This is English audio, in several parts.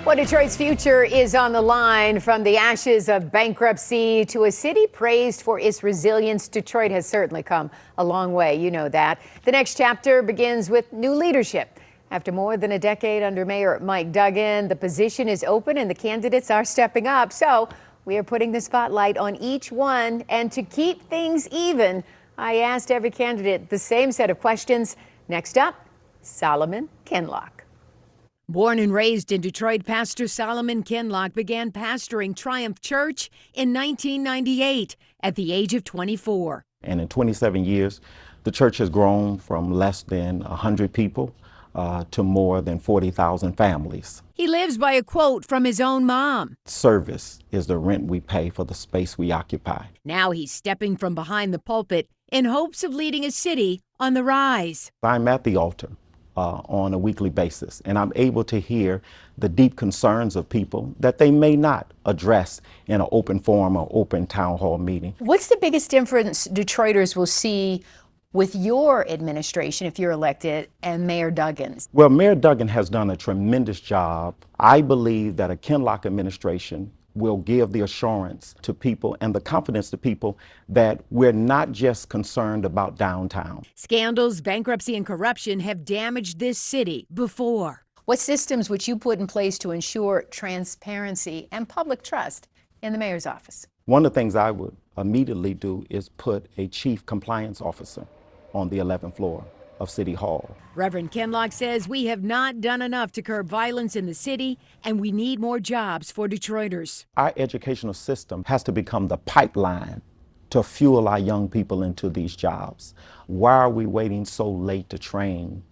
Well, Detroit's future is on the line. From the ashes of bankruptcy to a city praised for its resilience, Detroit has certainly come a long way. You know that. The next chapter begins with new leadership. After more than a decade under Mayor Mike Duggan, the position is open and the candidates are stepping up. So we are putting the spotlight on each one. And to keep things even, I asked every candidate the same set of questions. Next up, Solomon Kinloch. Born and raised in Detroit, Pastor Solomon Kinloch began pastoring Triumph Church in 1998 at the age of 24. And in 27 years, the church has grown from less than 100 people to more than 40,000 families. He lives by a quote from his own mom. Service is the rent we pay for the space we occupy. Now he's stepping from behind the pulpit in hopes of leading a city on the rise. I'm at the altar on a weekly basis, and I'm able to hear the deep concerns of people that they may not address in an open forum or open town hall meeting. What's the biggest difference Detroiters will see with your administration, if you're elected, and Mayor Duggan's? Well, Mayor Duggan has done a tremendous job. I believe that a Kinloch administration will give the assurance to people and the confidence to people that we're not just concerned about downtown. Scandals, bankruptcy, and corruption have damaged this city before. What systems would you put in place to ensure transparency and public trust in the mayor's office? One of the things I would immediately do is put a chief compliance officer on the 11th floor of City Hall. Reverend Kinloch says we have not done enough to curb violence in the city, and we need more jobs for Detroiters. Our educational system has to become the pipeline to fuel our young people into these jobs. Why are we waiting so late to train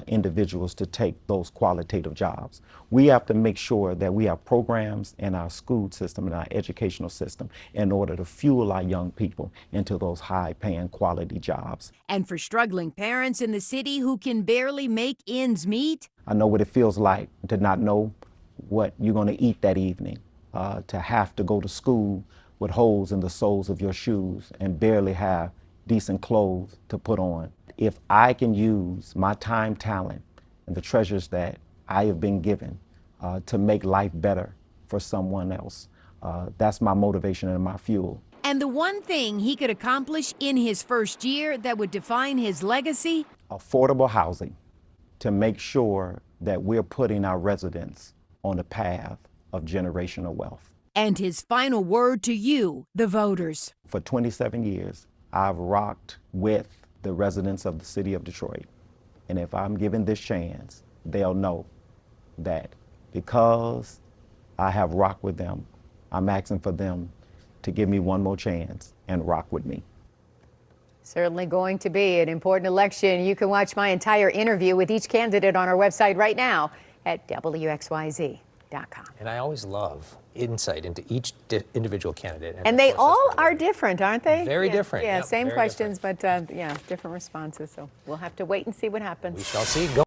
individuals to take those qualitative jobs? We have to make sure that we have programs in our school system and our educational system in order to fuel our young people into those high-paying quality jobs. And for struggling parents in the city who can barely make ends meet, I know what it feels like to not know what you're going to eat that evening, to have to go to school with holes in the soles of your shoes and barely have decent clothes to put on. If I can use my time, talent, and the treasures that I have been given to make life better for someone else, that's my motivation and my fuel. And the one thing he could accomplish in his first year that would define his legacy? Affordable housing, to make sure that we're putting our residents on a path of generational wealth. And his final word to you, the voters. For 27 years, I've rocked with the residents of the city of Detroit. And if I'm given this chance, they'll know that because I have rocked with them, I'm asking for them to give me one more chance and rock with me. Certainly going to be an important election. You can watch my entire interview with each candidate on our website right now at WXYZ.com. And I always love insight into each individual candidate. And they all are different, aren't they? Very different. Yeah, Yep, same questions, different. but yeah, different responses. So we'll have to wait and see what happens. We shall see. Go